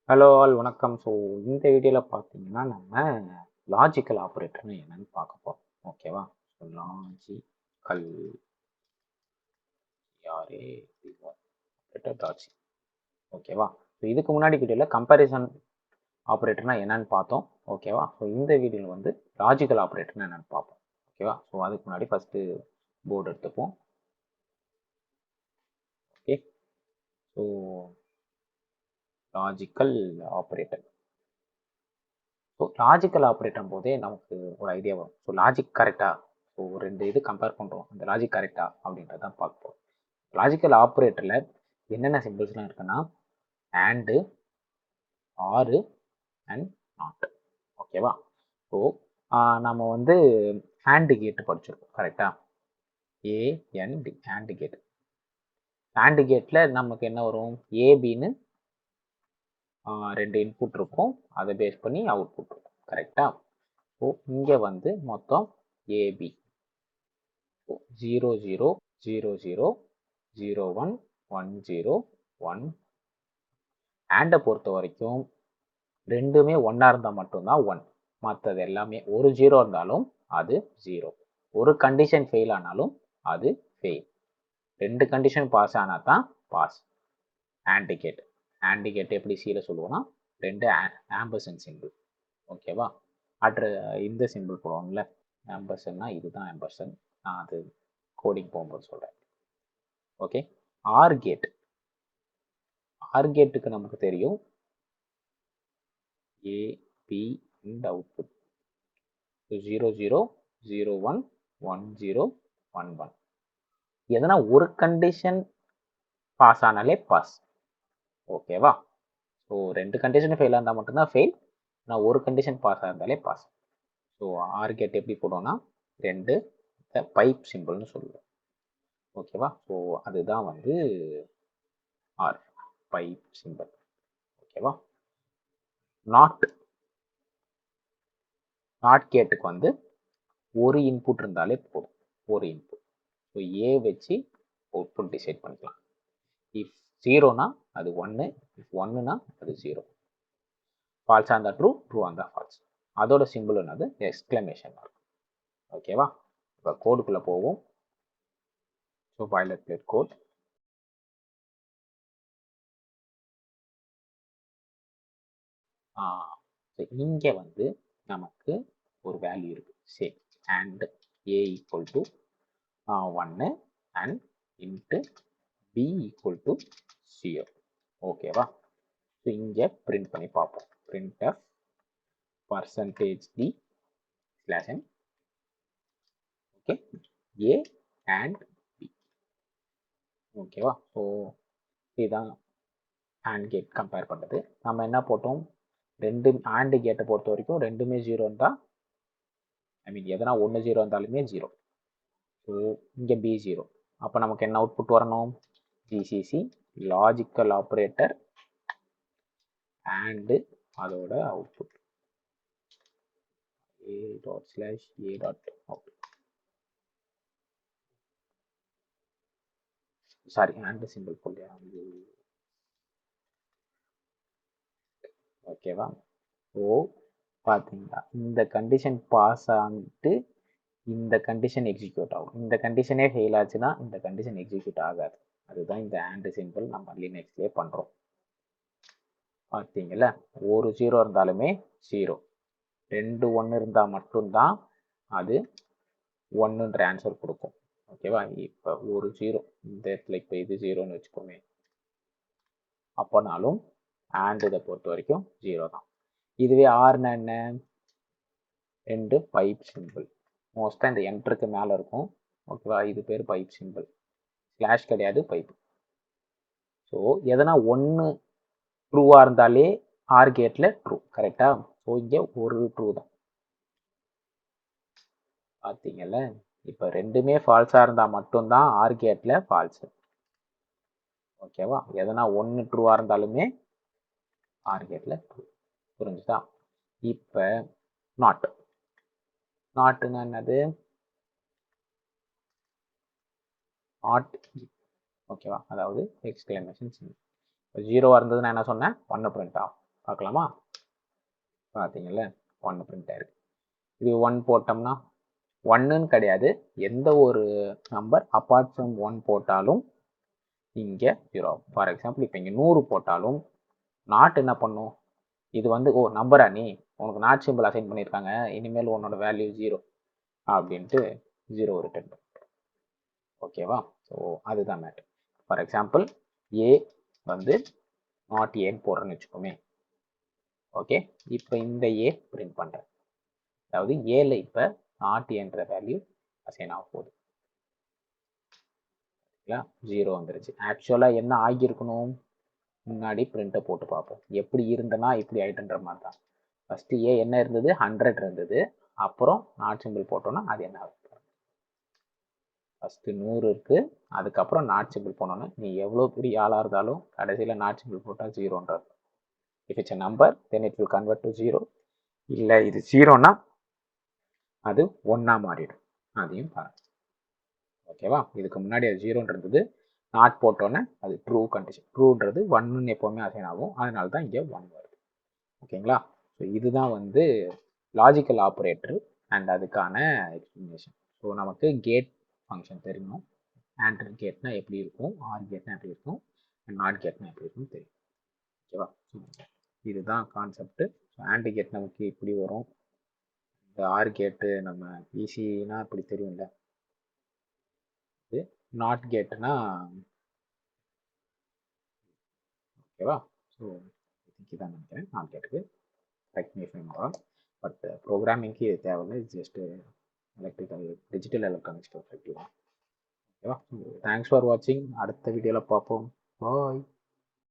Hello all வணக்கம். So இந்த வீடியோவில் பார்த்தீங்கன்னா நம்ம லாஜிக்கல் ஆப்ரேட்டர்னு என்னன்னு பார்க்க போகிறோம். ஓகேவா? ஸோ லாஜிக்கல் ஆப்ரேட்டர் டாட்சி. ஓகேவா? ஸோ இதுக்கு முன்னாடி வீடியோவில் கம்பேரிசன் ஆப்ரேட்டர்னா என்னன்னு பார்த்தோம். ஓகேவா? ஸோ இந்த வீடியோவில் வந்து லாஜிக்கல் ஆப்ரேட்டர்னா என்னன்னு பார்ப்போம். ஓகேவா? ஸோ அதுக்கு முன்னாடி ஃபஸ்ட்டு போர்டு எடுத்துப்போம். Okay, so logical operator. So logical operator போதே நமக்கு ஒரு ஐடியா வரும். ஸோ லாஜிக் கரெக்டா? ஸோ ரெண்டு இது கம்பேர் பண்ணுறோம், அந்த லாஜிக் கரெக்டா அப்படின்றதான் பார்ப்போம். லாஜிக்கல் ஆப்ரேட்டரில் என்னென்ன சிம்பிள்ஸ்லாம் இருக்குன்னா அண்டு, ஆறு அண்ட் நாட். ஓகேவா? ஸோ நம்ம வந்து ஹேண்டு கேட்டு படிச்சிருக்கோம் கரெக்டா? AND hand gate. ஹேண்டு கேட்டில் நமக்கு என்ன வரும்? ஏபின்னு ரெண்டு இன்புட் இருக்கும், அதை பேஸ் பண்ணி அவுட்புட் இருக்கும் கரெக்டா? ஸோ இங்கே வந்து மொத்தம் ஏபி 0 0 0 0 0 1 1 0 1. ஆண்டை பொறுத்த வரைக்கும் ரெண்டுமே ஒன்றா இருந்தால் மட்டும்தான் 1, மற்றது எல்லாமே ஒரு 0 இருந்தாலும் அது 0, ஒரு கண்டிஷன் ஃபெயில் ஆனாலும் அது ஃபெயில், ரெண்டு கண்டிஷன் பாஸ் ஆனால் தான் பாஸ். ஆண்டிகேட். ஆண்டிகேட் எப்படி சீல சொல்லுவோம்னா ரெண்டு ஆம்பர்சன் சிம்பிள். ஓகேவா? இந்த சிம்பிள் போடுவாங்கல்ல ஆம்பர்சன்னா, இதுதான் ஆம்பர்சன், நான் அது கோடிங் போகும்போது சொல்கிறேன். Okay, R gate. ஆர் கேட்டுக்கு நமக்கு தெரியும் ஏ பி இந்த அவுட்புட் 0 0 0 1 1 0 1 1. எதனா ஒரு கண்டிஷன் பாஸ் ஆனாலே பாஸ். ஓகேவா? ஸோ ரெண்டு கண்டிஷன் ஃபெயில் இருந்தால் மட்டும்தான் ஃபெயில், நான் ஒரு கண்டிஷன் பாஸ் இருந்தாலே பாஸ். ஸோ ஆர் கேட் எப்படி போடுவோம்னா ரெண்டு பைப் சிம்பிள்னு சொல்லுவோம். ஓகேவா? ஸோ அதுதான் வந்து ஆர் பைப் சிம்பிள். ஓகேவா? நாட். நாட் கேட்டுக்கு வந்து ஒரு இன்புட் இருந்தாலே போதும், ஒரு இன்புட். ஸோ ஏ வச்சு அவுட்புட் டிசைட் பண்ணிக்கலாம். இஃப் ஜீரோனா அது ஒன்று, இஃப் ஒன்றுனா அது ஜீரோ. ஃபால்ஸாக இருந்தால் ட்ரூ, ட்ரூவாக இருந்தால் ஃபால்ஸ். அதோட சிம்பிள் என்னது? Exclamation mark. ஓகேவா? இப்போ கோடுக்குள்ளே போவோம். So boiler plate code. இங்கே வந்து நமக்கு ஒரு வேல்யூ இருக்குது, சரி, and A equal to 1 and int B equal to 0. ஓகேவா? ஸோ இங்கே பிரிண்ட் பண்ணி பார்ப்போம். Print of percentage d slash n. Okay, A and B. ஓகேவா? ஸோ இதுதான் ஆண்ட் கேட் கம்பேர் பண்ணுறது. நம்ம என்ன போட்டோம்? ரெண்டு ஆண்டு கேட்டை பொறுத்த வரைக்கும் ரெண்டுமே ஜீரோ இருந்தால், ஐ மீன் எதனா ஒன்று ஜீரோ இருந்தாலுமே ஜீரோ. ஸோ இங்கே பி ஜீரோ, அப்போ நமக்கு என்ன அவுட்புட் வரணும்? ஜிசிசி லாஜிக்கல் ஆப்ரேட்டர் அண்டு அதோட output A dot slash A dot out. Sorry, and simple போல்லையா? ஓகேவா? ஸோ பார்த்தீங்களா, இந்த கண்டிஷன் பாஸ் ஆகிட்டு இந்த கண்டிஷன் எக்ஸிக்யூட் ஆகும். இந்த கண்டிஷனே ஃபெயில் ஆச்சுன்னா இந்த கண்டிஷன் எக்ஸிக்யூட் ஆகாது. அதுதான் இந்த ஆண்ட் சிம்பிள் நம்ம லினக்ஸ்லேயே பண்ணுறோம். பார்த்தீங்களா, ஒரு ஜீரோ இருந்தாலுமே ஜீரோ, ரெண்டு ஒன்று இருந்தால் மட்டும்தான் அது ஒன்றுன்ற ஆன்சர் கொடுக்கும். ஓகேவா? இப்போ ஒரு ஜீரோ இந்த இடத்துல, இப்போ இது ஜீரோன்னு வச்சுக்கோமே, அப்போனாலும் ஆண்ட் இதை பொறுத்த வரைக்கும் ஜீரோ தான். இதுவே ஆறுனா என்ன? ரெண்டு பைப் சிம்பிள். மோஸ்ட்டாக இந்த என்ட்ருக்கு மேலே இருக்கும். ஓகேவா? இது பேர் பைப் சிம்பிள், ஸ்லாஷ் கிடையாது, பைப். ஸோ எதனா ஒன்று ட்ரூவாக இருந்தாலே ஆர் கேட்டில் ட்ரூ கரெக்டா? ஸோ இங்கே ஒரு ட்ரூ தான். பார்த்தீங்கல்ல, இப்போ ரெண்டுமே ஃபால்ஸாக இருந்தால் மட்டும்தான் ஆர் கேட்டில் ஃபால்ஸு. ஓகேவா? எதனா ஒன்று ட்ரூவாக இருந்தாலுமே ஆர் கேட்டில் ட்ரூ. புரிஞ்சுதா? இப்போ நாட். நாட்டுன்னா என்னது? நாட். ஓகேவா? அதாவது எக்ஸ்கிளமேஷன் சிம்பிள். ஜீரோவாக இருந்ததுன்னா என்ன சொன்னேன்? ஒன்று பிரிண்ட் ஆகும். பார்க்கலாமா? பார்த்தீங்கல்ல 1 பிரிண்ட் ஆயிருக்கு. இது 1 போட்டோம்னா 1ன்னு கிடையாது, எந்த ஒரு நம்பர் அப்பார்ட் ஃப்ரம் 1 போட்டாலும் இங்கே 0. ஃபார் எக்ஸாம்பிள் இப்போ இங்கே 100 போட்டாலும் நாட் என்ன பண்ணும், இது வந்து ஓ நம்பரா நீ, உனக்கு நாட் சிம்பிள் அசைன் பண்ணியிருக்காங்க, இனிமேல் உன்னோட வேல்யூ 0 அப்படின்ட்டு 0 ரிட்டர்ன் பண்ணும். ஓகேவா? ஸோ அதுதான் மேட்டர். ஃபார் எக்ஸாம்பிள் ஏ வந்து நாட் ஏன்னு போடுறேன்னு வச்சுக்கோமே. ஓகே, இப்போ இந்த ஏ பிரிண்ட் பண்ணுறேன். அதாவது ஏல இப்போ நாட் ஏன்ற வேல்யூ அசைன் ஆக போகுது. 0 வந்துருச்சு. ஆக்சுவலாக என்ன ஆகியிருக்கணும், முன்னாடி பிரிண்ட்டை போட்டு பார்ப்போம். எப்படி இருந்தனா இப்படி ஆயிட்டுன்ற மாதிரி தான். ஃபஸ்ட்டு ஏ என்ன இருந்தது, 100 இருந்தது. அப்புறம் நாட் சிம்பிள் போட்டோன்னா அது என்ன ஆகுது, ஃபஸ்ட்டு 100 இருக்குது, அதுக்கப்புறம் நாட் சிம்பிள் போனோன்னா நீ எவ்வளோ பெரிய ஆளாக இருந்தாலும் கடைசியில் நாட் சிம்பிள் போட்டால் 0ன்றது. If it's a number then it will convert to 0. இல்லை இது 0னா அது 1ஆக மாறிடும். அதையும் பாருங்க. ஓகேவா? இதுக்கு முன்னாடி அது 0 இருந்தது, நாட் போட்டோன்னே அது ட்ரூ கண்டிஷன். ட்ரூன்றது 1ன்னு எப்போவுமே அசைன் ஆகும், அதனால தான் இங்கே 1 வருது. ஓகேங்களா? ஸோ இதுதான் வந்து லாஜிக்கல் ஆப்ரேட்டர் அண்ட் அதுக்கான எக்ஸ்பிளனேஷன். ஸோ நமக்கு கேட் ஃபங்க்ஷன் தெரியணும். AND கேட்னா எப்படி இருக்கும், ஆர் கேட்னா எப்படி இருக்கும், அண்ட் நாட் கேட்னா எப்படி இருக்கும் தெரியும். ஓகேவா? இதுதான் கான்செப்ட். ஸோ AND கேட் நமக்கு இப்படி வரும், இந்த ஆர் கேட்டு நம்ம ஈஸினா இப்படி தெரியும்ல. இது நாட் கேட்னா ஓகேவா? ஸோ இதுக்கு தான் நினைக்கிறேன் நாட் கேட்டுக்கு. Correct me if I'm wrong, but ப்ரோக்ராமிங்க்கு இது தேவையில்லை, just electrical digital electronics perspective. ஓகேவா? தேங்க்ஸ் ஃபார் வாட்சிங். அடுத்த வீடியோவில் பார்ப்போம். பாய்.